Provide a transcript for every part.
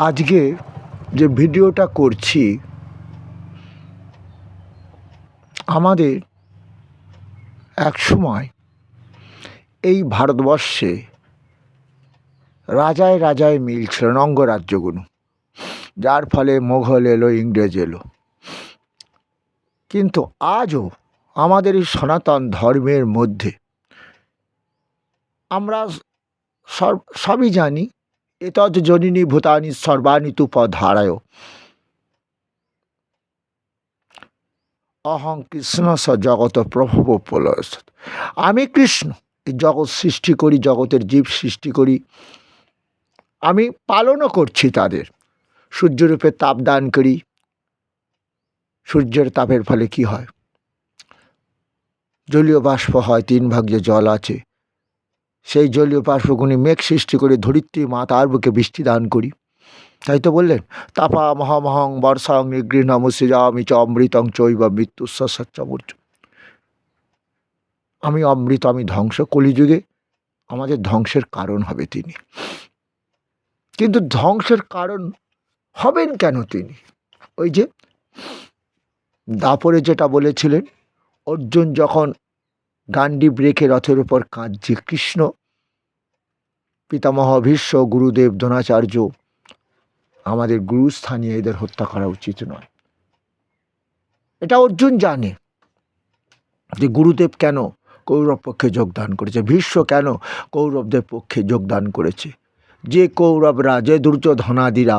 আজকে যে ভিডিওটা করছি আমাদের এক সময় এই ভারতবর্ষে রাজায় রাজায় মিল ছিল, অঙ্গরাজ্যগুলো, যার ফলে মোঘল এলো, ইংরেজ এলো। কিন্তু আজও আমাদের এই সনাতন ধর্মের মধ্যে আমরা সবই জানি, এতদ জননী ভূতানি সর্বাণি তু পধারায়, অহং কৃষ্ণ স জগত প্রভব প্রলয়। আমি কৃষ্ণ, এই জগৎ সৃষ্টি করি, জগতের জীব সৃষ্টি করি, আমি পালনও করছি তাদের। সূর্যরূপে তাপ দান করি। সূর্যের তাপের ফলে কি হয়? জলীয় বাষ্প হয়, 3 ভাগ যে জল আছে সেই জলীয় বাষ্পগুলি মেঘ সৃষ্টি করে ধরিত্রী মা তার বুকে বৃষ্টি দান করি। তাই তো বললেন, তাপা মহামহং বর্ষাং নিগৃহণমুসৃজামি চ অমৃতং চৈব মৃত্যুস্য সচ্চমূর্য। আমি অমৃত, আমি ধ্বংস। কলিযুগে আমাদের ধ্বংসের কারণ হবে তিনি। কিন্তু ধ্বংসের কারণ হবেন কেন তিনি? ওই যে দাপরে যেটা বলেছিলেন, অর্জুন যখন গান্ডীব রেখে রথের উপর কাঁদছে, কৃষ্ণ পিতামহ ভীষ্ম, গুরুদেব দ্রোণাচার্য, আমাদের গুরুস্থানীয়, এদের হত্যা করা উচিত নয়। এটা অর্জুন জানে যে গুরুদেব কেন কৌরব পক্ষে যোগদান করেছে, ভীষ্ম কেন কৌরবদের পক্ষে যোগদান করেছে। যে কৌরবরা, যে দুর্যোধনাদিরা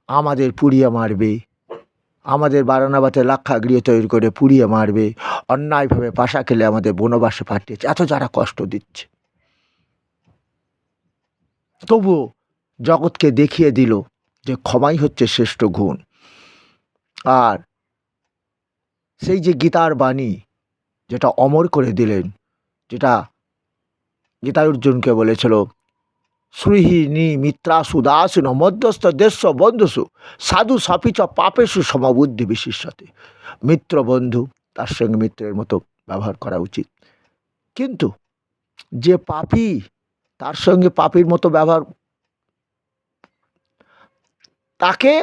আমাদের পুড়িয়ে মারবে, আমাদের বারানাবাতে লাক্ষাগৃহ তৈরি করে পুড়িয়ে মারবে, অন্যায়ভাবে পাশা খেলে আমাদের বনবাসে পাঠিয়েছে, এত যারা কষ্ট দিচ্ছে, তবুও জগৎকে দেখিয়ে দিল যে ক্ষমাই হচ্ছে শ্রেষ্ঠ গুণ। আর সেই যে গীতার বাণী যেটা অমর করে দিলেন, যেটা গীতা অর্জুনকে বলেছিল, শ্রীহিনী মিত্রাসু দাসিন মধ্যস্থ দেশ বন্ধুসু সাধু সাপিচ পাপেশু সমবুদ্ধি বিশিষ্যতে। মিত্র বন্ধু, তার সঙ্গে মিত্রের মতো ব্যবহার করা উচিত। কিন্তু যে পাপী, তার সঙ্গে পাপীর মতো ব্যবহার, তাকে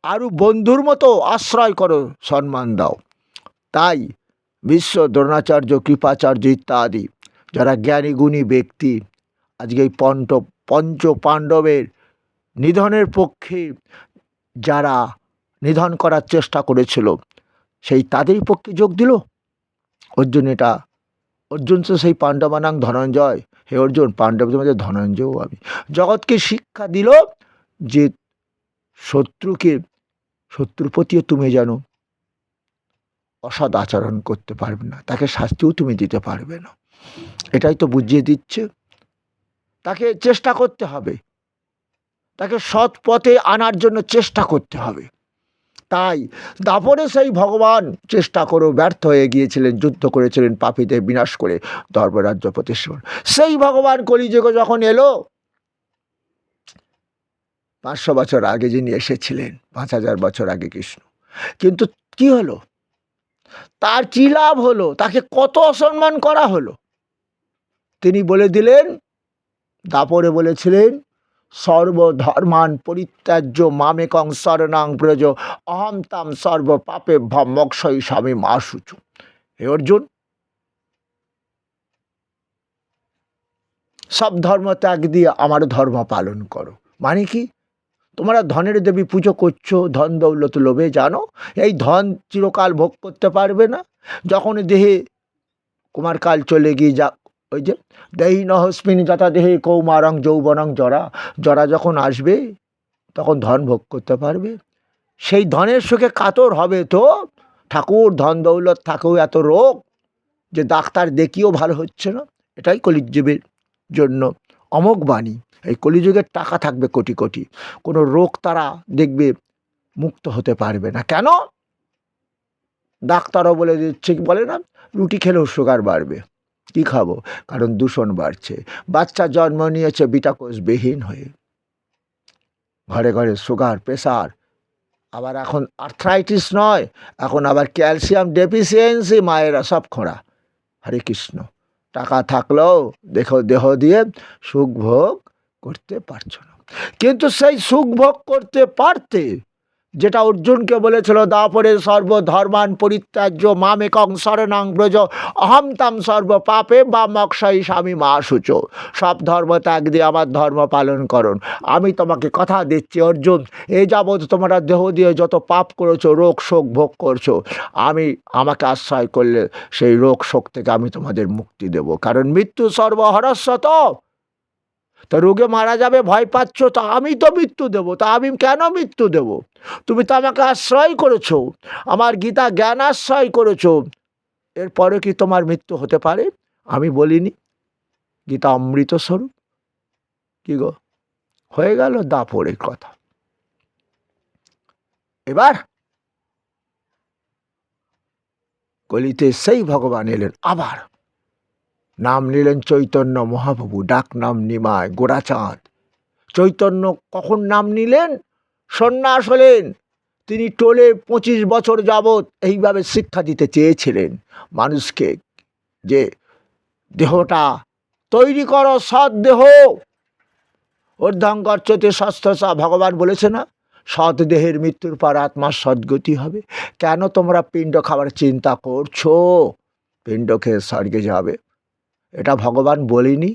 আরও বন্ধুর মতো আশ্রয় করো, সম্মান দাও। তাই বিশ্ব দ্রোণাচার্য, কৃপাচার্য ইত্যাদি যারা জ্ঞানী গুণী ব্যক্তি, আজকে এই পঞ্চ পাণ্ডবের নিধনের পক্ষে যারা নিধন করার চেষ্টা করেছিল, সেই তাদেরই পক্ষে যোগ দিল অর্জুন। অর্জুন তো সেই পাণ্ডবানাং ধনঞ্জয়, হে অর্জুন, পাণ্ডবদের মধ্যে ধনঞ্জয়ও আমি। জগৎকে শিক্ষা দিল যে শত্রুর প্রতিও তুমি যেন অসৎ আচরণ করতে পারবে না, তাকে শাস্তিও তুমি দিতে পারবে না। এটাই তো বুঝিয়ে দিচ্ছে। তাকে চেষ্টা করতে হবে, তাকে সৎ পথে আনার জন্য চেষ্টা করতে হবে। তাই দাপরে সেই ভগবান চেষ্টা করেও ব্যর্থ হয়ে গিয়েছিলেন, যুদ্ধ করেছিলেন পাপীদের বিনাশ করে ধর্মরাজ্য প্রতিষ্ঠা। সেই ভগবান কলিযুগে যখন এলো, 500 বছর আগে যিনি এসেছিলেন, 5000 বছর আগে কৃষ্ণ, কিন্তু কি হলো? তার কি লাভ হলো? তাকে কত অসম্মান করা হলো। তিনি বলে দিলেন, দাপরে বলেছিলেন, সর্বধর্মান পরিত্যাজ্য মামেকং শরণং ব্রজ অহম তাম সর্ব পাপে মোক্ষৈ স্বামী মাশুচু। হে অর্জুন, সব ধর্ম ত্যাগ দিয়ে আমার ধর্ম পালন করো। মানে কি? তোমরা ধনের দেবী পুজো করছো, ধন দৌলত লোভে, জানো এই ধন চিরকাল ভোগ করতে পারবে না। যখন দেহে কুমারকাল চলে গিয়ে যা, ওই যে দেহি নহস্মিন যথা দেহে কৌমারং যৌবনং জরা, জরা যখন আসবে তখন ধন ভোগ করতে পারবে। সেই ধনের সুখে কাতর হবে তো ঠাকুর, ধন দৌলত থাকেও এত রোগ যে ডাক্তার দেখিয়েও ভালো হচ্ছে না। এটাই কলিযুগের জন্য অমোঘ বাণী। এই কলিযুগের টাকা থাকবে কোটি কোটি, কোনো রোগ তারা দেখবে মুক্ত হতে পারবে না। কেন? ডাক্তারও বলে দিচ্ছে, কি বলে না, রুটি খেলেও সুগার বাড়বে। কি খাবো? কারণ দূষণ বাড়ছে। বাচ্চা জন্ম নিয়েছে বিটা কোষবিহীন হয়ে, ঘরে ঘরে সুগার, প্রেসার, আবার এখন আর্থ্রাইটিস নয়, এখন আবার ক্যালসিয়াম ডেফিসিয়েন্সি, মায়েরা সব খোঁড়া। হরে কৃষ্ণ। টাকা থাকলেও দেখো দেহ দিয়ে সুখ ভোগ করতে পারছো না। কিন্তু সেই সুখ ভোগ করতে পারতে, যেটা অর্জুনকে বলেছিল দাপরে সর্বধর্মান পরিত্যাজ্য মামেকং শরণং ব্রজ অহম তাম সর্ব পাপে বা মক্ষয়ী স্বামী মা শুচ। সব ধর্ম ত্যাগ দিয়ে আমার ধর্ম পালন করুন। আমি তোমাকে কথা দিচ্ছি অর্জুন, এই যাবৎ তোমরা দেহ দিয়ে যত পাপ করেছো, রোগ শোক ভোগ করছো, আমাকে আশ্রয় করলে সেই রোগ শোক থেকে আমি তোমাদের মুক্তি দেব। কারণ মৃত্যু সর্বহরস্বত। তো রোগে মারা যাবে ভয় পাচ্ছ, তা আমি তো মৃত্যু দেব। তা আমি কেন মৃত্যু দেব? তুমি তো আমাকে আশ্রয় করেছো, আমার গীতা জ্ঞান আশ্রয় করেছো, এরপরে কি তোমার মৃত্যু হতে পারে? আমি বলিনি গীতা অমৃত স্বরূপ? কি গো, হয়ে গেল দাপরের কথা। এবার কলিতে সেই ভগবান এলেন, আবার নাম নিলেন চৈতন্য মহাপ্রভু, ডাক নাম নিমায় গোরাচাঁদ। চৈতন্য কখন নাম নিলেন? সন্ন্যাস হলেন। তিনি টোলে 25 বছর যাবৎ এইভাবে শিক্ষা দিতে চেয়েছিলেন মানুষকে, যে দেহটা তৈরি করো, সৎ দেহ। অর্ধাঙ্গচ্যতে স্বাস্থ্যসা, ভগবান বলেছে না, সৎ দেহের মৃত্যুর পর আত্মার সদ্গতি হবে। কেন তোমরা পিণ্ড খাবার চিন্তা করছো? পিণ্ড খেয়ে স্বর্গে যাবে, এটা ভগবান বলিনি?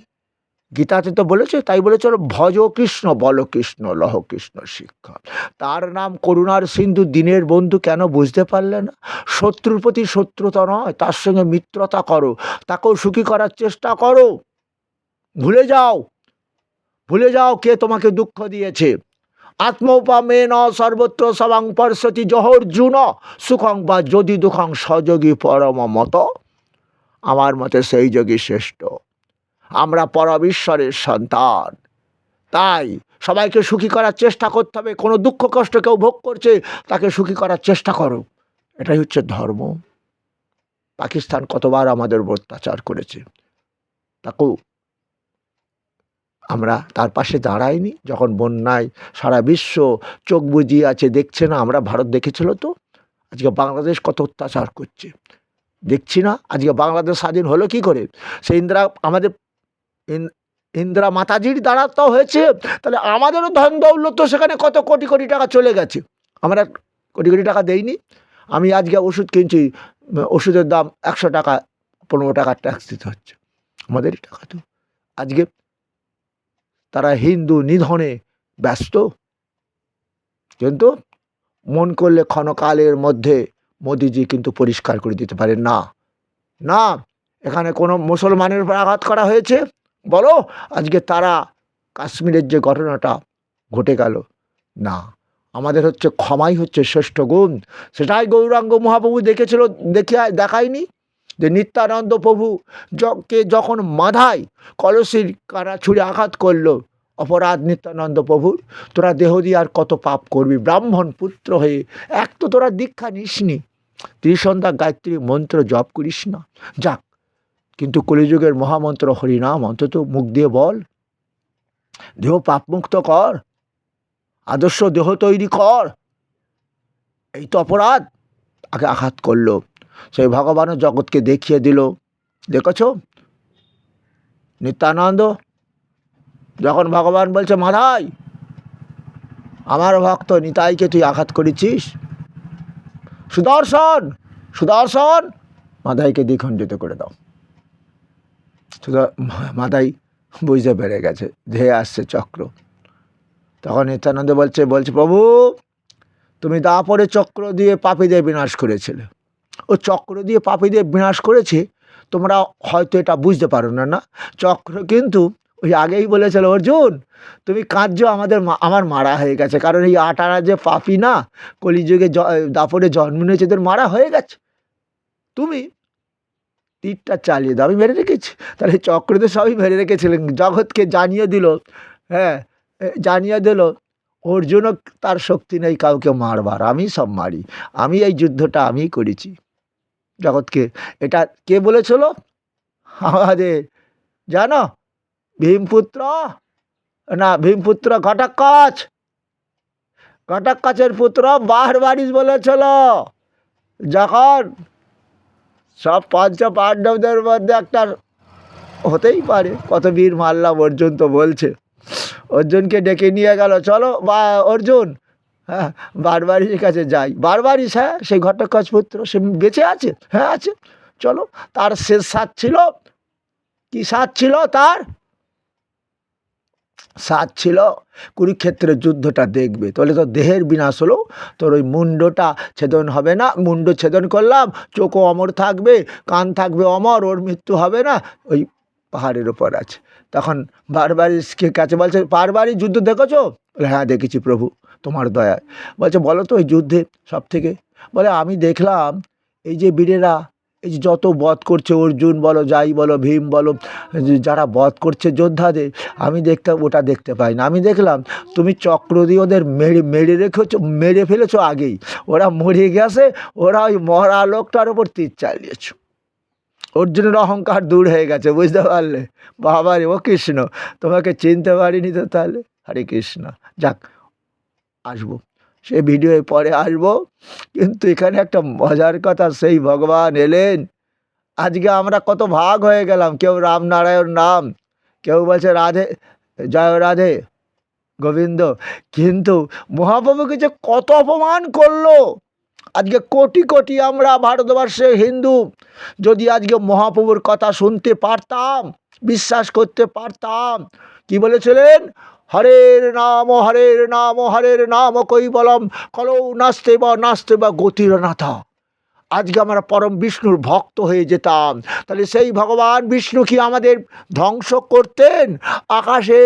গীতাতে তো বলেছে, তাই বলেছে ভজ কৃষ্ণ বল কৃষ্ণ লহ কৃষ্ণ শিক্ষা। তার নাম করুণার সিন্ধু, দিনের বন্ধু। কেন বুঝতে পারলে না? শত্রুর প্রতি শত্রুতা নয়, তার সঙ্গে মিত্রতা করো, তাকেও সুখী করার চেষ্টা করো। ভুলে যাও, ভুলে যাও কে তোমাকে দুঃখ দিয়েছে। আত্মোপমে ন সর্বত্র সবাং পরশতি জহর্জুন সুখং বা যদি দুঃখং সযোগী পরম মত। আমার মতে সেই যোগী শ্রেষ্ঠ। আমরা পরমেশ্বরের সন্তান, তাই সবাইকে সুখী করার চেষ্টা করতে হবে। কোনো দুঃখ কষ্ট কেউ ভোগ করছে, তাকে সুখী করার চেষ্টা করো, এটাই হচ্ছে ধর্ম। পাকিস্তান কতবার আমাদের উপর অত্যাচার করেছে, তাকেও আমরা তার পাশে দাঁড়াইনি। যখন বন্যায় সারা বিশ্ব চোখ বুজিয়ে আছে, দেখছে না? আমরা ভারত দেখেছিল তো, আজকে বাংলাদেশ কত অত্যাচার করছে, দেখছি না? আজকে বাংলাদেশ স্বাধীন হলো কি করে? সে আমাদের ইন্দিরা মাতাজির দ্বারা তো হয়েছে। তাহলে আমাদেরও ধন দৌলত সেখানে কত কোটি কোটি টাকা চলে গেছে, আমরা কোটি কোটি টাকা দেইনি। আমি আজকে ওষুধ কিনছি, ওষুধের দাম 100 টাকা, 15 টাকার ট্যাক্স দিতে হচ্ছে, আমাদেরই টাকা তো। আজকে তারা হিন্দু নিধনে ব্যস্ত, কিন্তু মন করলে ক্ষণকালের মধ্যে মোদিজি কিন্তু পরিষ্কার করে দিতে পারেন না। না, এখানে কোনো মুসলমানের উপর আঘাত করা হয়েছে বলো, আজকে তারা কাশ্মীরের যে ঘটনাটা ঘটে গেল, না, আমাদের হচ্ছে ক্ষমাই হচ্ছে শ্রেষ্ঠ গুণ। সেটাই গৌরাঙ্গ মহাপ্রভু দেখেছিল, দেখায়নি যে নিত্যানন্দ প্রভু কে যখন মাথায় কলসির কারা ছুঁড়ে আঘাত করলো, অপরাধ নিত্যানন্দ প্রভুর, তোরা দেহ দিয়ে আর কত পাপ করবি, ব্রাহ্মণ পুত্র হয়ে। এক তো তোরা দীক্ষা নিসনি, ত্রিসন্ধ্যা গায়ত্রী মন্ত্র জপ করিস না, যাক, কিন্তু কলিযুগের মহামন্ত্র হরিনাম অন্তত মুখ দিয়ে বল, দেহ পাপমুক্ত কর, আদর্শ দেহ তৈরি কর। এই তো অপরাধ। আগে আঘাত করলো, সেই ভগবানও জগৎকে দেখিয়ে দিল। দেখেছ নিত্যানন্দ যখন ভগবান বলছে, মাধাই আমার ভক্ত নিতাইকে তুই আঘাত করেছিস, সুদর্শন সুদর্শন মাধাইকে দ্বিখণ্ডিত করে দাও। মাধাই বুঝতে পেরে গেছে ধেয়ে আসছে চক্র। তখন নিত্যানন্দ বলছে প্রভু তুমি দাপরে চক্র দিয়ে পাপীদের বিনাশ করেছিলে। ও চক্র দিয়ে পাপীদের বিনাশ করেছে, তোমরা হয়তো এটা বুঝতে পারো না। না, চক্র কিন্তু ওই আগেই বলেছিল, অর্জুন তুমি কাঁদছো, আমার মারা হয়ে গেছে, কারণ এই 8 আনা যে পাপী না, কলিযুগে দাপরে জন্ম নিয়েছে, এদের মারা হয়ে গেছে, তুমি তীরটা চালিয়ে দাও, আমি মেরে রেখেছি। তাহলে চক্র তো সবই মেরে রেখেছিলেন, জগৎকে জানিয়ে দিল, হ্যাঁ জানিয়ে দিল অর্জুনও তার শক্তি নেই কাউকে মারবার, আমি সব মারি, আমি এই যুদ্ধটা আমিই করেছি জগৎকে। এটা কে বলেছিল? আমাদের জানো ভীমপুত্র, না ভীমপুত্র ঘটোৎকচের পুত্র বারবারিশ বলেছিল, যখন সব পঞ্চ পাণ্ডবদের মধ্যে একটা হতেই পারে, কত বীর মারলাম অর্জুন তো বলছে, অর্জুনকে ডেকে নিয়ে গেল, চলো বা অর্জুন, হ্যাঁ বারবারির কাছে যাই। বারবারিস, হ্যাঁ সেই ঘটকাচ পুত্র, সে বেঁচে আছে, হ্যাঁ আছে, চলো। তার শেষ সাথ ছিল, কি সাথ ছিল তার? সাথ ছিল কুরুক্ষেত্রের যুদ্ধটা দেখবে, তাহলে তো দেহের বিনাশ হলো, তোর ওই মুন্ডটা ছেদন হবে না। মুন্ড ছেদন করলাম, চোখও অমর থাকবে, কান থাকবে অমর, ওর মৃত্যু হবে না, ওই পাহাড়ের ওপর আছে। তখন বারবারিসকে কাছে বলছে, বারবারি যুদ্ধ দেখেছো? বলে হ্যাঁ দেখেছি প্রভু, তোমার দয়ায়। বলছে বলো তো ওই যুদ্ধে সব থেকে। বলে আমি দেখলাম এই যে বীরেরা, এই যে যত বধ করছে, অর্জুন বলো, যাই বলো, ভীম বলো, যারা বধ করছে যোদ্ধাদের, আমি ওটা দেখতে পাই না। আমি দেখলাম তুমি চক্র দিয়ে ওদের মেরে রেখেছো, মেরে ফেলেছো আগেই, ওরা মরে গেছে, ওরা ওই মরা লোকটার ওপর তীর চালিয়েছ। অর্জুনের অহংকার দূর হয়ে গেছে, বুঝতে পারলে? বাবা রে, ও কৃষ্ণ, তোমাকে চিনতে পারিনি তো তাহলে। হরে কৃষ্ণ। যাক, আসবো সে ভিডিও পরে আসবো, কিন্তু এখানে একটা মজার কথা, সেই ভগবান এলেন। আজকে আমরা কত ভাগ হয়ে গেলাম, কেউ রামনারায়ণ নাম, কেউ বলছে রাধে, জয় রাধে গোবিন্দ, কিন্তু মহাপ্রভুকে যে কত অপমান করলো। আজকে কোটি কোটি আমরা ভারতবর্ষে হিন্দু যদি আজকে মহাপ্রভুর কথা শুনতে পারতাম, বিশ্বাস করতে পারতাম, কি বলেছিলেন? হরের নাম হরের নাম হরের নাম কৈবলম কলৌ নাস্তে বা গতির নাথা। আজকে আমরা পরম বিষ্ণুর ভক্ত হয়ে যেতাম। তাহলে সেই ভগবান বিষ্ণু কি আমাদের ধ্বংস করতেন? আকাশে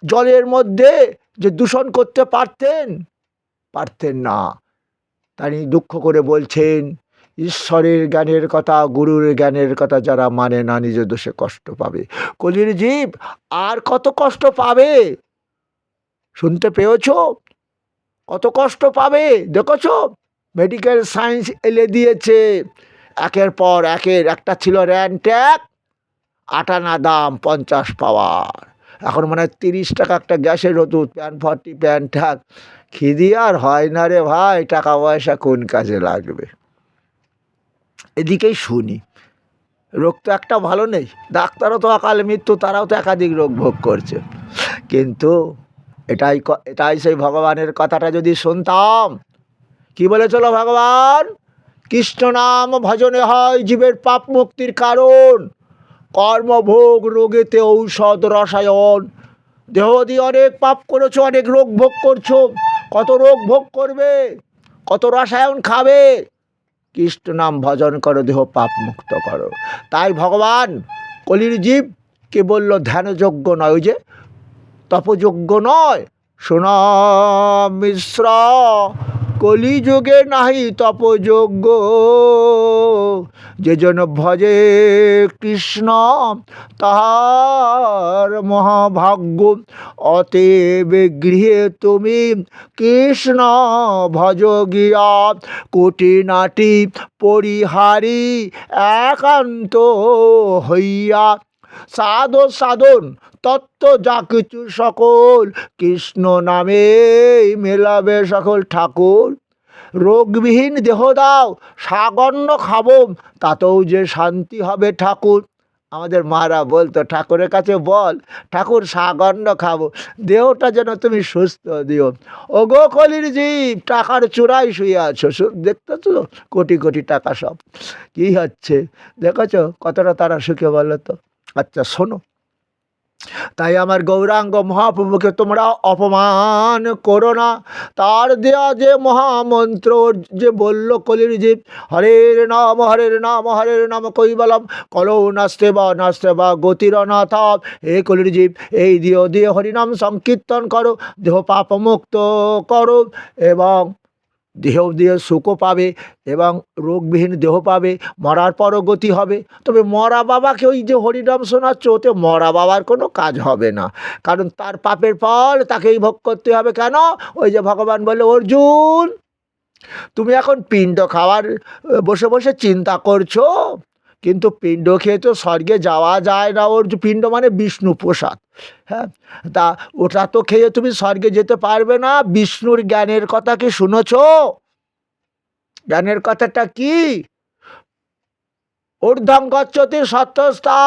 জলের মধ্যে যে দূষণ করতে পারতেন? পারতেন না। তাই দুঃখ করে বলছেন, ঈশ্বরের জ্ঞানের কথা, গুরুর জ্ঞানের কথা যারা মানে না, নিজ দোষে কষ্ট পাবে। কলির জীব আর কত কষ্ট পাবে? শুনতে পেয়েছ? কত কষ্ট পাবে দেখেছ? মেডিকেল সায়েন্স এলে দিয়েছে, একের পর একের। একটা ছিল র্যানট্যাক, 8 আনা দাম, 50 পাওয়ার। এখন মানে 30 টাকা একটা গ্যাসের ওষুধ, প্যান40 প্যানট্যাক। খিদি আর হয় না রে ভাই, টাকা পয়সা কোন কাজে লাগবে? এদিকেই শুনি রোগ তো একটা ভালো নেই, ডাক্তারও তো অকালে মৃত্যু, তারাও তো একাধিক রোগ ভোগ করছে। কিন্তু এটাই সেই ভগবানের কথাটা যদি শুনতাম। কি বলেছিল ভগবান? কৃষ্ণ নাম ভজনে হয় জীবের পাপ মুক্তির কারণ, কর্মভোগ রোগেতে ঔষধ রসায়ন। দেহ দিয়ে অনেক পাপ করেছো, অনেক রোগ ভোগ করছো, কত রোগ ভোগ করবে, কত রসায়ন খাবে। কৃষ্ণ নাম ভজন করো, দেহ পাপ মুক্ত করো। তাই ভগবান কলির জীবকে বলল ধ্যানযোগ্য নয়, ওই যে তপযোগ্য নয়। শোনা মিশ্র, কলিযুগে নাহি তপযোগ্য, যে জন ভজে কৃষ্ণ তাহার মহাভাগ্য। অতএব গৃহে তুমি কৃষ্ণ ভজ গিয়া, কোটি নাটি পরিহারি একান্ত হইয়া। সাধন তত্ত্ব যা কিছু সকল, কৃষ্ণ নামে মেলাবে সকল। ঠাকুর রোগবিহীন দেহ দাও, সাগন্ন খাবো, তাতেও যে শান্তি হবে। ঠাকুর, আমাদের মারা বলতো, ঠাকুরের কাছে বল ঠাকুর সাগন্ন খাবো, দেহটা যেন তুমি সুস্থ দিও। ও গো কলির জীব, টাকার চূড়ায় শুয়ে আছো, দেখতেছ কোটি কোটি টাকা সব কি হচ্ছে দেখেছ? কতটা তারা সুখে বলো তো? আচ্ছা শোনো, তাই আমার গৌরাঙ্গ মহাপ্রভুকে তোমরা অপমান করো না। তার দেয়া যে মহামন্ত্র যে বলল কলির জীব, হরের নাম হরের নাম হরের নাম কৈবলম কলৌ নাস্তে বা গতির অনাথ। হে কলির জীব, এই দিয়ে হরিনাম সংকীর্তন করো, দেহ পাপমুক্ত করো, এবং দেহ দিয়ে সুখও পাবে, এবং রোগবিহীন দেহ পাবে, মরার পরও গতি হবে। তবে মরা বাবাকে ওই যে হরিনাম শোনাচ্ছ, ওতে মরা বাবার কোনো কাজ হবে না, কারণ তার পাপের ফল তাকেই ভোগ করতে হবে। কেন? ওই যে ভগবান বলে, অর্জুন তুমি এখন পিণ্ড খাওয়ার বসে বসে চিন্তা করছো, কিন্তু পিণ্ড খেয়ে তো স্বর্গে যাওয়া যায় না। ওর পিণ্ড মানে বিষ্ণু প্রসাদ, হ্যাঁ, তা ওটা তো খেয়ে তুমি স্বর্গে যেতে পারবে না। বিষ্ণুর জ্ঞানের কথা কি শুনেছ? জ্ঞানের কথাটা কি? ঊর্ধ্বং গচ্ছতি সত্যস্থা,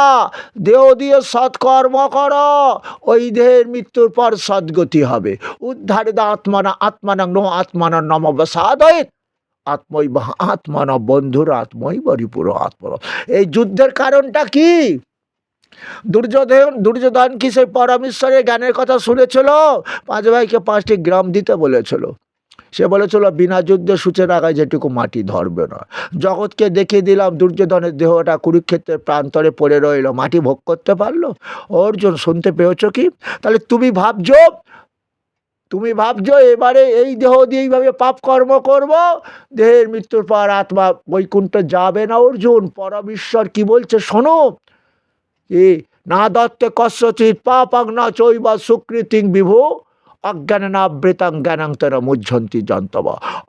দেহ দিয়ে সৎকর্ম করো, ওই দেহের মৃত্যুর পর সদ্গতি হবে। উদ্ধারিত আত্মানাং নো আত্মানাং নমবসাদয়িত, আত্মৈব আত্মানব বন্ধুর আত্মৈব রিপুর আত্মর। এই যুদ্ধের কারণটা কি? দুর্যোধন কি সেই পরমেশ্বরের জ্ঞানের কথা শুনেছিল? 5 ভাইকে 5টি গ্রাম দিতে বলেছিল। সে বলেছিল বিনা যুদ্ধে সূচের আগায় যেটুকু মাটি ধরবে না। জগৎকে দেখিয়ে দিলাম দুর্যোধনের দেহটা কুরুক্ষেত্রের প্রান্তরে পড়ে রইল, মাটি ভোগ করতে পারলো? অর্জুন শুনতে পেয়েছ কি? তাহলে তুমি ভাবছো এবারে এই দেহ দিয়ে এইভাবে পাপ কর্ম করব, দেহের মৃত্যুর পর আত্মা বৈকুণ্ঠে যাবে না। অর্জুন, পরমেশ্বর কি বলছে শোনো, না দত্তে কস্যচিৎ পাপং না চৈব সুকৃতিং বিভু, অজ্ঞানাবৃতাং জ্ঞানাং তেন মুহ্যন্তি যন্তব।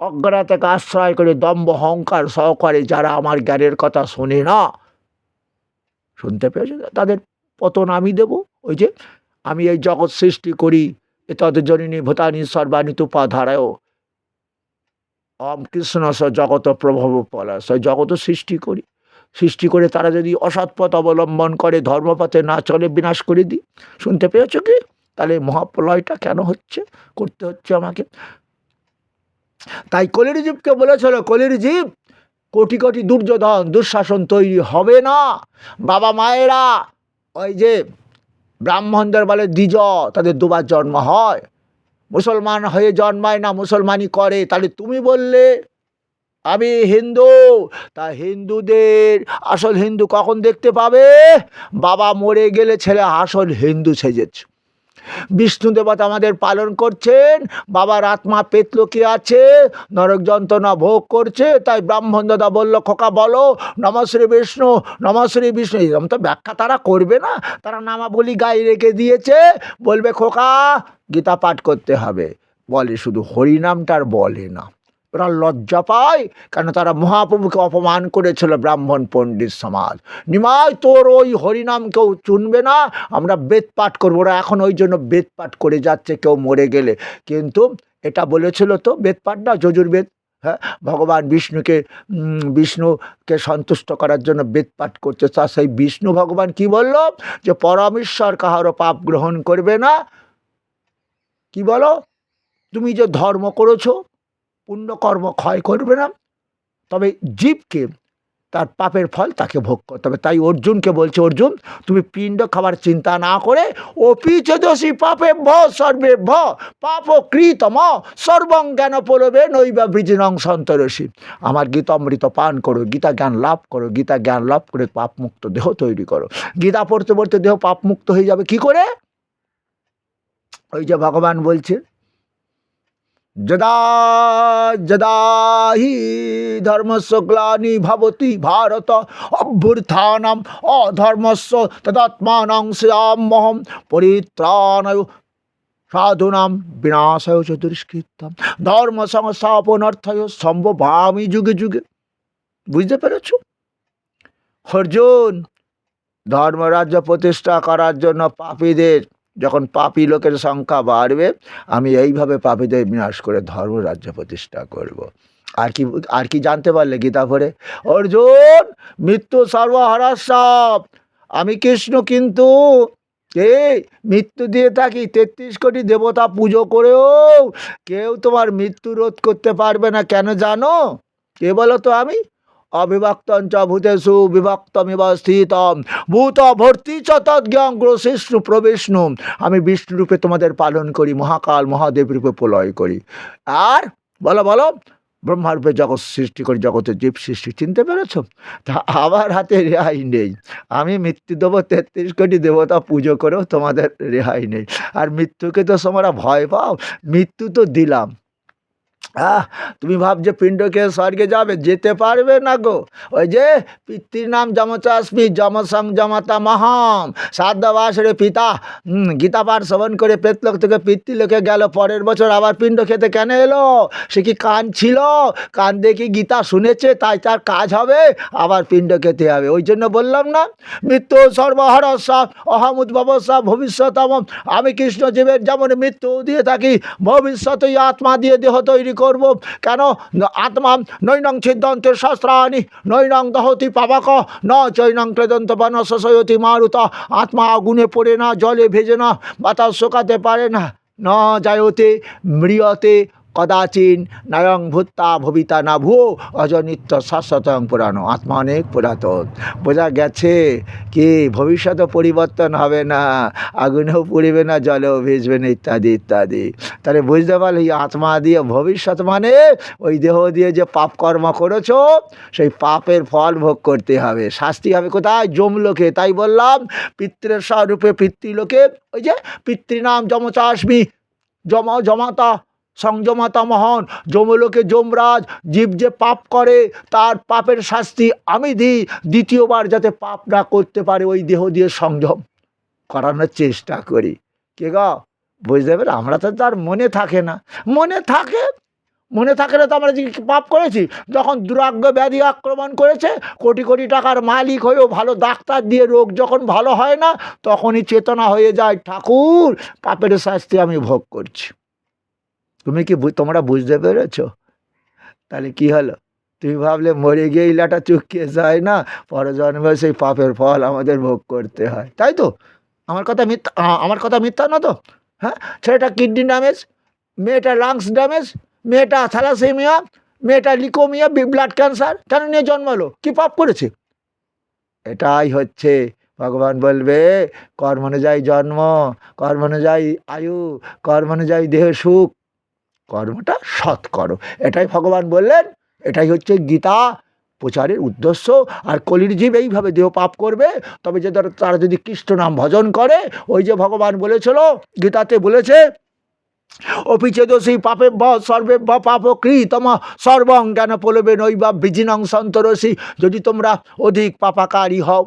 অজ্ঞানতাকে আশ্রয় করে দম্ভ অহংকার সহকারে যারা আমার জ্ঞানের কথা শোনে না, শুনতে পেয়েছে, তাদের পতন আমি দেব। ওই যে আমি এই জগৎ সৃষ্টি করি, এতজননী ভূতানি সর্বাণি তুপাধারায় কৃষ্ণ স জগত প্রভব পলাশ, জগৎ সৃষ্টি করে তারা যদি অসৎ পথ অবলম্বন করে, ধর্মপথে না চলে, বিনাশ করে দিই। শুনতে পেয়েছ কি? তাহলে মহাপ্রলয়টা কেন করতে হচ্ছে আমাকে? তাই কলির জীবকে বলেছিল, কলির জীব কোটি কোটি দুর্যোধন দুঃশাসন তৈরি হবে না। বাবা মায়েরা ওই যে ব্রাহ্মণদের বলে দ্বিজ, তাদের দুবার জন্ম হয়, মুসলমান হয়ে জন্মায় না, মুসলমানই করে। তাহলে তুমি বললে আমি হিন্দু, তা হিন্দুদের আসল হিন্দু কখন দেখতে পাবে? বাবা মরে গেলে ছেলে আসল হিন্দু সেজেছে। বিষ্ণু দেবতা আমাদের পালন করছেন, বাবার আত্মা পেতলোকে আছে, নরক যন্ত্রণা ভোগ করছে। তাই ব্রাহ্মণ দাদা বলল, খোকা বলো নমশ্রী বিষ্ণু, নমশ্রী বিষ্ণু। এরকম তো ব্যাখ্যা তারা করবে না, তারা নামাবলী গায়ে রেখে দিয়েছে। বলবে খোকা গীতা পাঠ করতে হবে, বলে শুধু হরিনামটার বলে না। ওরা লজ্জা পায়, কেন তারা মহাপ্রভুকে অপমান করেছিল ব্রাহ্মণ পণ্ডিত সমাজ। নিমাই তোর ওই হরিনাম কেউ চুনবে না, আমরা বেদ পাঠ করবো। ওরা এখন ওই জন্য বেদ পাঠ করে যাচ্ছে কেউ মরে গেলে। কিন্তু এটা বলেছিল তো বেদ পাঠ না, যজুর্বেদ। হ্যাঁ, ভগবান বিষ্ণুকে সন্তুষ্ট করার জন্য বেদ পাঠ করছে। তা সেই বিষ্ণু ভগবান কি বলল? যে পরমেশ্বর কাহারও পাপ গ্রহণ করবে না। কি বলো? তুমি যে ধর্ম করেছো, পুণ্যকর্ম ক্ষয় করবে না, তবে জীবকে তার পাপের ফল তাকে ভোগ করতে হবে। তাই অর্জুনকে বলছে, অর্জুন তুমি পিণ্ড খাবার চিন্তা না করে, অপিচেদসি পাপে ভ সর্বে ভ পাপ কৃতম সর্বং জ্ঞান পলবে নৈবা বৃজিনং সন্তরসী। আমার গীতামৃত পান করো, গীতা জ্ঞান লাভ করো, গীতা জ্ঞান লাভ করে পাপমুক্ত দেহ তৈরি করো। গীতা পড়তে পড়তে দেহ পাপমুক্ত হয়ে যাবে কি করে? ওই যে ভগবান বলছে, যদা যদা হি ধর্মস্য গ্লানি ভবতি ভারত অভ্যুত্থানম অধর্মস্য তদাত্মানং স্যামহং পরিত্রাণায় সাধুনাম বিনাশায় চ দুষ্কৃতম ধর্ম সংস্থাপনার্থায় সম্ভবামি যুগে যুগে। বুঝতে পেরেছ অর্জুন? ধর্মরাজ্য প্রতিষ্ঠা করার জন্য পাপীদের, যখন পাপী লোকের সংখ্যা বাড়বে, আমি এইভাবে পাপীদের বিনাশ করে ধর্মরাজ্য প্রতিষ্ঠা করব। আর কি জানতে পারলে গীতা পড়ে? অর্জুন, মৃত্যু সর্বহরস্যব। আমি কৃষ্ণ কিন্তু মৃত্যু দিয়ে থাকি। 33 কোটি দেবতা পুজো করেও কেউ তোমার মৃত্যু রোধ করতে পারবে না। কেন জানো? কে বলো তো? আমি অবিভক্তং চ ভূতেষু বিভক্তমিব স্থিতম ভূত ভর্তি চ তজ্ঞং গ্রসিষ্ণু প্রবিষ্ণু। আমি বিষ্ণু রূপে তোমাদের পালন করি, মহাকাল মহাদেব রূপে প্রলয় করি। আর বলো ব্রহ্মারূপে জগৎ সৃষ্টি করি, জগতের জীব সৃষ্টি। চিনতে পেরেছ? তা আমার হাতে রেহাই নেই। আমি মৃত্যু দেবো, 33 কোটি দেবতা পুজো করেও তোমাদের রেহাই নেই। আর মৃত্যুকে তো তোমরা ভয় পাও, মৃত্যু তো দিলাম। তুমি ভাবছো পিণ্ডকে স্বর্গে যাবে, যেতে পারবে না গো। ওই যে পিতৃর নাম যমচাস্মি যমসং যমতা মহাম সাধ্যবাসরে পিতা। গীতা পাঠ শ্রবণ করে প্রেতলোক থেকে পিতৃলোকে গেল, পরের বছর আবার পিণ্ড খেতে কেন এলো? সে কি কান ছিল? কান দেখি গীতা শুনেছে, তাই তার কাজ হবে, আবার পিণ্ড খেতে হবে। ওই জন্য বললাম না, মৃত্যু সর্বহরস্য অহম উদ্ভবস্য ভবিষ্যতম। আমি কৃষ্ণ জীবের যেমন মৃত্যু দিয়ে থাকি, ভবিষ্যতে আত্মা দিয়ে দেহ তৈরি করব? কেন? আত্মা নৈনং ছিদ্দন্তের শাস্ত্রাণি নৈনং দহতি পাবাক ন চৈনং ক্লেদন্ত বনশয়তি মারুত। আত্মা আগুনে পড়ে না, জলে ভেজে না, বাতাস শোকাতে পারে না। ন জায়তে ম্রিয়তে কদাচিন নয়ং ভূত্তা ভবিতা না ভুয়ো অজনিত্য শাশ্বতং পুরাণ। আত্মা অনেক পুরাতন। বোঝা গেছে কি? ভবিষ্যতে পরিবর্তন হবে না, আগুনেও পুড়িবে না, জলেও ভিজবে না, ইত্যাদি ইত্যাদি। তাহলে বুঝতে পারলে এই আত্মা দিয়ে ভবিষ্যৎ মানে ওই দেহ দিয়ে যে পাপ কর্ম করেছো সেই পাপের ফল ভোগ করতে হবে। শাস্তি হবে কোথায়? যমলোকে। তাই বললাম পিতৃর স্বরূপে পিতৃলোকে। ওই যে পিতৃনাম যমচাস্মি, জমাতা সংযমাতা মহন। যমলোকে যমরাজ। জীব যে পাপ করে তার পাপের শাস্তি আমি দিই, দ্বিতীয়বার যাতে পাপ না করতে পারে ওই দেহ দিয়ে সংযম করানোর চেষ্টা করি। কে গো? বুঝতে পারে? আমরা তো তার মনে থাকে না। মনে থাকে না তো আমরা যে পাপ করেছি। যখন দুরাগ্য ব্যাধি আক্রমণ করেছে, কোটি কোটি টাকার মালিক হয়েও ভালো ডাক্তার দিয়ে রোগ যখন ভালো হয় না, তখনই চেতনা হয়ে যায় ঠাকুর পাপের শাস্তি আমি ভোগ করছি। তোমরা বুঝতে পেরেছ? তাহলে কি হলো? তুমি ভাবলে মরে গিয়ে ইলাটা চুকিয়ে যায় না, পরজন্মে সেই পাপের ফল আমাদের ভোগ করতে হয়, তাই তো? আমার কথা মিথ্যা না তো? হ্যাঁ, ছেলেটা কিডনি ড্যামেজ, মেয়েটা লাংস ড্যামেজ, মেয়েটা থ্যালাসেমিয়া, মেয়েটা লিকোমিয়া, ব্লাড ক্যান্সার কেন নিয়ে জন্মালো? কি পাপ করেছে? এটাই হচ্ছে ভগবান বলবে কর্ম অনুযায়ী জন্ম, কর্ম অনুযায়ী আয়ু, কর্ম অনুযায়ী দেহ সুখ, কর্মটা সৎ করো। এটাই ভগবান বললেন। এটাই হচ্ছে গীতা প্রচারের উদ্দেশ্য। আর কলির জীব এইভাবে দেহ পাপ করবে, তবে যে তারা যদি কৃষ্ণ নাম ভজন করে, ওই যে ভগবান বলেছিল গীতাতে বলেছে অপিচেদসি পাপে ব সর্বে ব পাপকৃতম সর্বং জ্ঞান পলবে নৈবা বিজিনং সন্তরসি। যদি তোমরা অধিক পাপাকারী হও,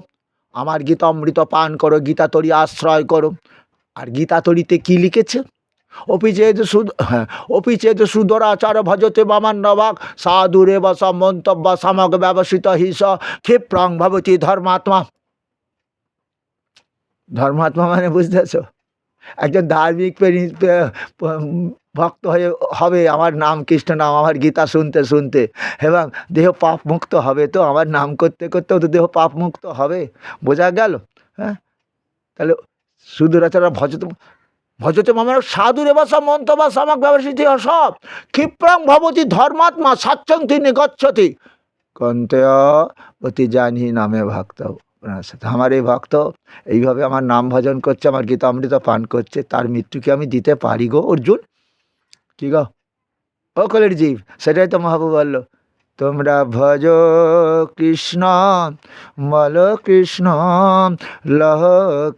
আমার গীতা অমৃত পান করো, গীতাতরি আশ্রয় করো। আর গীতাতরিতে কি লিখেছে? অপিচেদ সুদরাচার ভজতে বামান্নবাক সাধুরে বস মন্তব্য সমগ ব্যবসিত হিস ক্ষিপ্রং ভবতি ধর্মাত্মা। ধর্মাত্মা মানে বুঝতেছ? একজন ধার্মিক ভক্ত হবে আমার নাম কৃষ্ণ নাম, আমার গীতা শুনতে শুনতে, এবং দেহ পাপ মুক্ত হবে। তো আমার নাম করতে করতেও তো দেহ পাপ মুক্ত হবে। বোঝা গেল? হ্যাঁ, তাহলে সুদূরাচারা ভজতে মামার সাধুরে বাসা মন্তবা সামাক ব্যবসিত সব ক্ষিপ্রং ভবতি ধর্মাত্মা সাচ্ছং তিনি গচ্ছতি কন্তেয় অতি জানি নামে ভক্ত। আমার এই ভক্ত এইভাবে আমার নাম ভজন করছে, আমার গীতা অমৃত পান করছে, তার মৃত্যু কি আমি দিতে পারি গো অর্জুন? কি গো ও কলের জীব? সেটাই তো মহাপ্রভু বলল, তোমরা ভজ কৃষ্ণ বল কৃষ্ণ লহ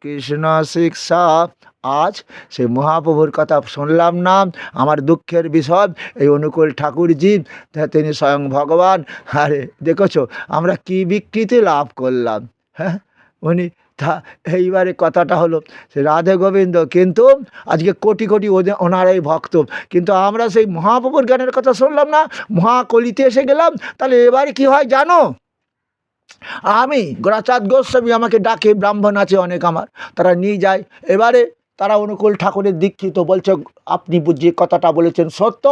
কৃষ্ণ শিক্ষা। আজ সেই মহাপ্রভুর কথা শুনলাম না, আমার দুঃখের বিষয় এই অনুকূল ঠাকুরজি, তিনি স্বয়ং ভগবান। আরে দেখেছো আমরা কি বিকৃতি লাভ করলাম। হ্যাঁ, উনি এইবারে কথাটা হলো সে রাধে গোবিন্দ, কিন্তু আজকে কোটি কোটি ওনারাই ভক্ত, কিন্তু আমরা সেই মহাপ্রভুর জ্ঞানের কথা শুনলাম না, মহাকলিতে এসে গেলাম। তাহলে এবারে কি হয় জানো? আমি গোরাচাঁদ গোস্বামী আমাকে ডাকে, ব্রাহ্মণ আছে অনেক আমার, তারা নিয়ে যায়। এবারে তারা অনুকূল ঠাকুরের দীক্ষিত, বলছে আপনি যে কথাটা বলেছেন সত্য,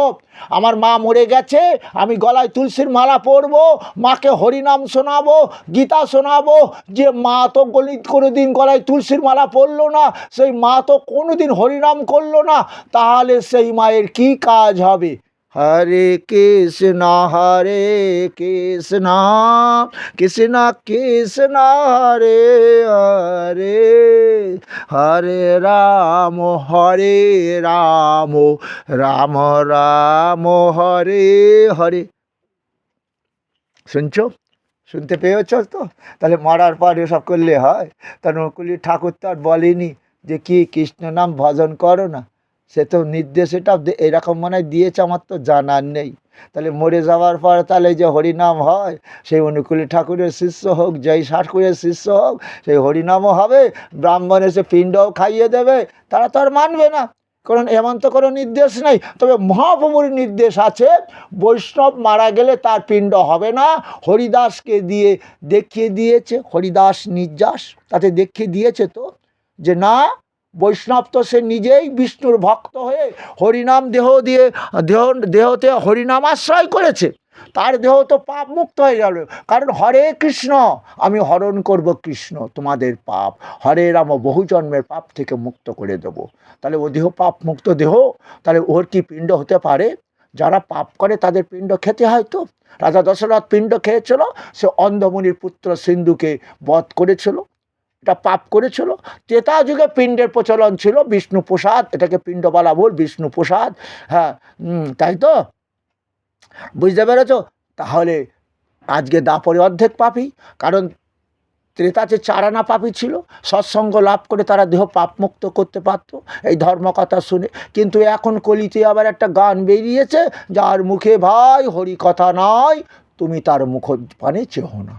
আমার মা মরে গেছে, আমি গলায় তুলসীর মালা পরবো, মাকে হরিনাম শোনাবো, গীতা শোনাবো। যে মা তো কোনোদিন গলায় তুলসীর মালা পরলো না, সেই মা তো কোনোদিন হরিনাম করলো না, তাহলে সেই মায়ের কি কাজ হবে? হরে কৃষ্ণ কৃষ্ণ কৃষ্ণ কৃষ্ণ হরে হরে, হরে রাম রাম রাম হরে হরে। শুনছো? শুনতে পেয়েছ তো? তাহলে মরার পর এসব করলে হয়? তার অনুকূলী ঠাকুর তো আর বলেনি যে কি কৃষ্ণ নাম ভজন করো না, সে তো নির্দেশ এটা এরকম মনে হয় দিয়েছে, আমার তো জানার নেই। তাহলে মরে যাওয়ার পর তাহলে যে হরিনাম হয়, সেই অনুকূলী ঠাকুরের শিষ্য হোক, জয় ঠাকুরের শিষ্য হোক, সেই হরিনামও হবে, ব্রাহ্মণ এসে পিণ্ডও খাইয়ে দেবে, তারা তো আর মানবে না, কারণ এমন তো কোনো নির্দেশ নেই। তবে মহাপ্রভুর নির্দেশ আছে, বৈষ্ণব মারা গেলে তার পিণ্ড হবে না। হরিদাসকে দিয়ে দেখিয়ে দিয়েছে, হরিদাস নির্যাস তাতে দেখিয়ে দিয়েছে তো যে না, বৈষ্ণব তো সে নিজেই বিষ্ণুর ভক্ত হয়ে হরিনাম দেহতে হরিনাম আশ্রয় করেছে, তার দেহ তো পাপ মুক্ত হয়ে গেল। কারণ হরে কৃষ্ণ, আমি হরণ করব কৃষ্ণ তোমাদের পাপ, হরে রাম বহু জন্মের পাপ থেকে মুক্ত করে দেব। তাহলে ও দেহ পাপ মুক্ত দেহ, তাহলে ওর কি পিণ্ড হতে পারে? যারা পাপ করে তাদের পিণ্ড খেতে হয়। তো রাজা দশরথ পিণ্ড খেয়েছিল, সে অন্ধমুনির পুত্র সিন্ধুকে বধ করেছিল, এটা পাপ করেছিল। ত্রেতা যুগে পিণ্ডের প্রচলন ছিল, বিষ্ণু প্রসাদ, এটাকে পিণ্ড বলা ভুল, বিষ্ণু প্রসাদ। হ্যাঁ, তাই তো, বুঝতে পেরেছ? তাহলে আজকে দাপরে অর্ধেক পাপী, কারণ ত্রেতাতে 4 আনা পাপী ছিল, সৎসঙ্গ লাভ করে তারা দেহ পাপ মুক্ত করতে পারত এই ধর্মকথা শুনে। কিন্তু এখন কলিতে আবার একটা গান বেরিয়েছে, যার মুখে ভাই হরি কথা নাই, তুমি তার মুখ পানে চেহো না।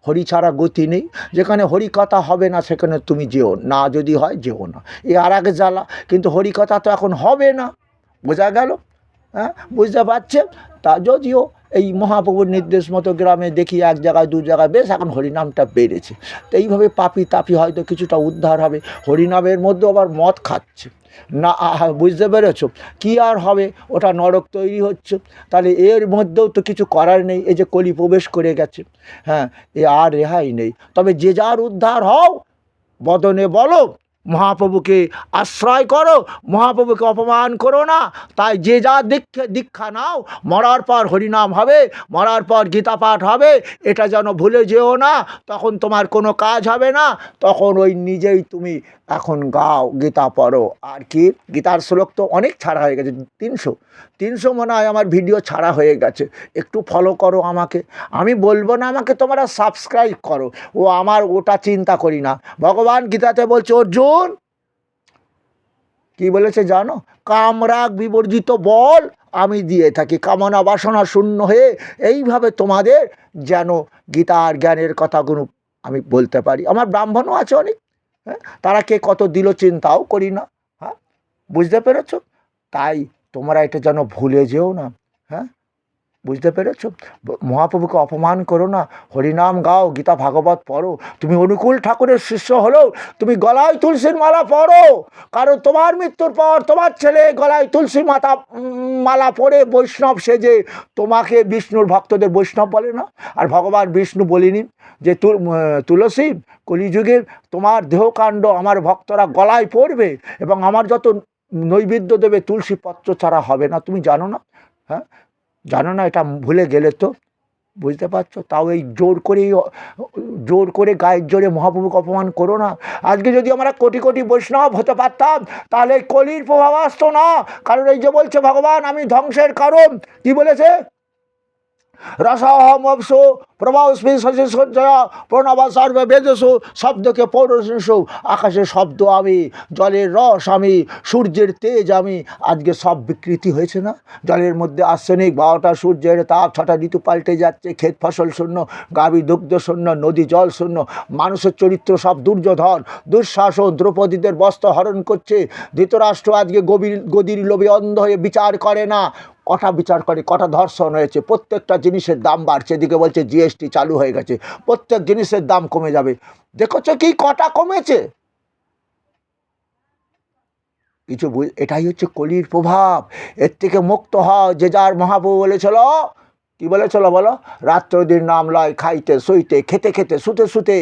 হরি ছাড়া গতি নেই, যেখানে হরি কথা হবে না সেখানে তুমি যেও না, যদি হয় যেও না, এ আর আগে জ্বালা। কিন্তু হরি কথা তো এখন হবে না, বোঝা গেল? হ্যাঁ, বুঝতে পারছেন? তা যদিও এই মহাপ্রভুর নির্দেশ মতো গ্রামে দেখি 1 জায়গায় 2 জায়গায় বেশ এখন হরিনামটা বেড়েছে। তো এইভাবে পাপি তাপি হয়তো কিছুটা উদ্ধার হবে। হরিনামের মধ্যে আবার মদ খাচ্ছে না, বুঝতে পেরেছ? কি আর হবে, ওটা নরক তৈরি হচ্ছে। তাহলে এর মধ্যেও তো কিছু করার নেই, এই যে কলি প্রবেশ করে গেছে, হ্যাঁ, এ আর রেহাই নেই। তবে যে যার উদ্ধার হও, বদনে বলো মহাপ্রভুকে আশ্রয় করো, মহাপ্রভুকে অপমান করো না। তাই যে যা দীক্ষা নাও, মরার পর হরিনাম হবে, মরার পর গীতা পাঠ হবে, এটা যেন ভুলে যেও না। তখন তোমার কোনো কাজ হবে না, তখন ওই নিজেই তুমি এখন গাও, গীতা পড়ো। আর কি, গীতার শ্লোক তো অনেক ছাড়া হয়ে গেছে, 300 মনে হয় আমার ভিডিও ছাড়া হয়ে গেছে। একটু ফলো করো আমাকে, আমি বলবো না আমাকে তোমরা সাবস্ক্রাইব করো, ও আমার ওটা চিন্তা করি না। ভগবান গীতাতে বলছে, অর্জুন কি বলেছে জানো? কামরাগ বিবর্জিত বল আমি দিয়ে থাকি, কামনা বাসনা শূন্য হয়ে এইভাবে তোমাদের যেন গীতার জ্ঞানের কথাগুলো আমি বলতে পারি। আমার ব্রাহ্মণও আছে অনেক, হ্যাঁ, তারা কে কত দিল চিন্তাও করি না। হ্যাঁ, বুঝতে পেরেছ? তাই তোমরা এটা যেন ভুলে যেও না। হ্যাঁ, বুঝতে পেরেছ? মহাপ্রভুকে অপমান করো না, হরিনাম গাও, গীতা ভাগবত পড়ো। তুমি অনুকূল ঠাকুরের শিষ্য হলেও তুমি গলায় তুলসীর মালা পড়ো, কারণ তোমার মৃত্যুর পর তোমার ছেলে গলায় তুলসী মালা পড়ে বৈষ্ণব সেজে তোমাকে বিষ্ণুর ভক্তদের বৈষ্ণব বলে না? আর ভগবান বিষ্ণু বলিনি যে তুলসী কলিযুগে তোমার দেহকাণ্ড আমার ভক্তরা গলায় পড়বে এবং আমার যত নৈবেদ্য দেবে তুলসী পত্র ছাড়া হবে না? তুমি জানো না? হ্যাঁ, জানো না? এটা ভুলে গেলে তো, বুঝতে পারছো? তাও এই জোর করে গায়ের জোরে মহাপ্রভুকে অপমান করো না। আজকে যদি আমরা কোটি কোটি বৈষ্ণব হতে পারতাম, তাহলে কলির প্রভাব আসতো না। কারণ এই যে বলছে ভগবান আমি ধ্বংসের কারণ, কি বলেছে? রসহমপসু প্রভাস্মি শশী সঞ্জয়া প্রণব সর্বে বেদসু, শব্দকে পৌরশিশু, আকাশের শব্দ আমি, জলের রস আমি, সূর্যের তেজ আমি। আজকে সব বিকৃতি হয়েছে না? জলের মধ্যে আর্সেনিক, 12টা সূর্যের তাপ, 6টা ঋতু পাল্টে যাচ্ছে, ক্ষেত ফসল শূন্য, গাভী দুগ্ধ শূন্য, নদী জল শূন্য, মানুষের চরিত্র সব দুর্যোধন, দুঃশাসন, দ্রৌপদীদের বস্ত্র হরণ করছে। ধৃতরাষ্ট্র আজকে গদির লোভে অন্ধ হয়ে বিচার করে না, কটা বিচার করে, কটা ধর্ষণ হয়েছে, প্রত্যেকটা জিনিসের দাম বাড়ছে। এদিকে বলছে জিএসটি চালু হয়ে গেছে, প্রত্যেক জিনিসের দাম কমে যাবে। দেখেছ কি কটা কমেছে? কিছু এটাই হচ্ছে কলির প্রভাব। এর থেকে মুক্ত হও। যে যার মহাপ্রভু বলেছিল, কি বলেছিল বলো? রাত্র দিন নাম লয়, খাইতে শুইতে, খেতে খেতে, শুতে শুতে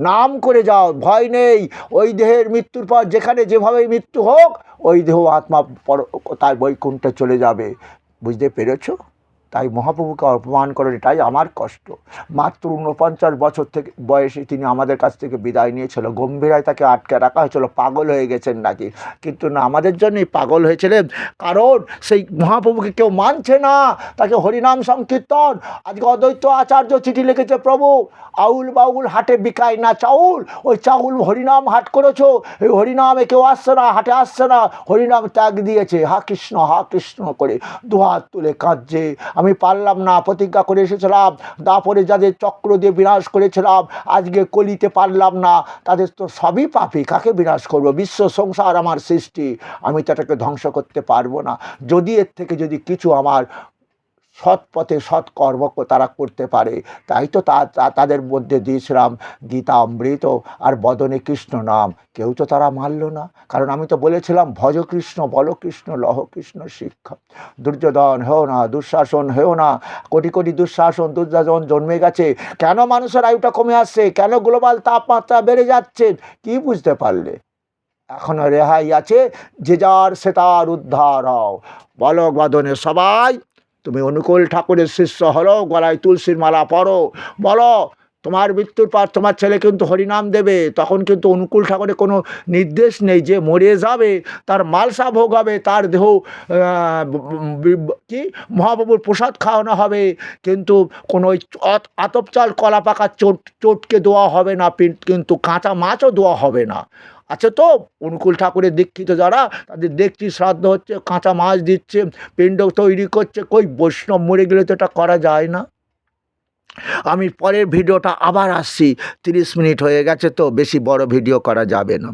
নাম করে যাও, ভয় নেই। ওই দেহের মৃত্যুর পর যেখানে যেভাবে মৃত্যু হোক, ওই দেহ আত্মা তার বৈকুণ্ঠে চলে যাবে। বুঝতে পেরেছো? তাই মহাপ্রভুকে অপমান করেন, এটাই আমার কষ্ট। মাত্র 49 বছর থেকে বয়সে তিনি আমাদের কাছ থেকে বিদায় নিয়েছিল। গম্ভীরায় তাকে আটকে রাখা হয়েছিল, পাগল হয়ে গেছেন নাকি। কিন্তু না, আমাদের জন্যই পাগল হয়েছিলেন, কারণ সেই মহাপ্রভুকে কেউ মানছে না, তাকে হরিনাম সংকীর্তন। আজকে অদ্বৈত আচার্য চিঠি লিখেছে, প্রভু আউল বাউল হাটে বিকায় না চাউল, ওই চাউল হরিনাম হাট করেছো, এই হরিনামে কেউ আসছে না, হাটে আসছে না, হরিনাম ত্যাগ দিয়েছে। হা কৃষ্ণ করে দুহাত তুলে কাঁদছে, আমি পারলাম না, প্রতিজ্ঞা করে এসেছিলাম, দাপরে যাদের চক্র দিয়ে বিনাশ করেছিলাম, আজকে কলিতে পারলাম না, তাদের তো সবই পাপী, কাকে বিনাশ করব? বিশ্ব সংসার আমার সৃষ্টি, আমি তো এটাকে ধ্বংস করতে পারবো না। যদি এর থেকে যদি কিছু আমার সৎ পথে সৎকর্ম তারা করতে পারে। তাই তো তাদের মধ্যে দিয়েছিলাম গীতা অমৃত আর বদনে কৃষ্ণ নাম। কেউ তো তারা মানল না, কারণ আমি তো বলেছিলাম ভজ কৃষ্ণ, বল কৃষ্ণ, লহ কৃষ্ণ শিক্ষা। দুর্যোধন হেও না, দুঃশাসন হেও না। কোটি কোটি দুঃশাসন দুর্যোধন জন্মে গেছে। কেন মানুষের আয়ুটা কমে আসছে? কেন গ্লোবাল তাপমাত্রা বেড়ে যাচ্ছে? কি বুঝতে পারলে? এখনো রেহাই আছে, যে যার সে তার উদ্ধার হও। বলো বদনে সবাই, তুমি অনুকূল ঠাকুরের শিষ্য হলো, গলায় তুলসীর মালা পরো। বলো তোমার মৃত্যুর পর তোমার ছেলে কিন্তু হরিনাম দেবে, তখন কিন্তু অনুকূল ঠাকুরের কোনো নির্দেশ নেই যে মরে যাবে তার মালসা ভোগ হবে, তার দেহ কি মহাপ্রভুর প্রসাদ খাওয়ানো হবে, কিন্তু কোনো ওই আতপ চাল কলা পাকা চটকে দেওয়া হবে না, কিন্তু কাঁচা মাছও দেওয়া হবে না। আছে তো অনুকূল ঠাকুরের দীক্ষিত যারা, তাদের দেখছি শ্রাদ্ধ হচ্ছে, কাঁচা মাছ দিচ্ছে, পিণ্ড তৈরি করছে। কই বৈষ্ণব মরে গেলে তো এটা করা যায় না। আমি পরের ভিডিওটা আবার আসছি, 30 মিনিট হয়ে গেছে তো বেশি বড় ভিডিও করা যাবে না।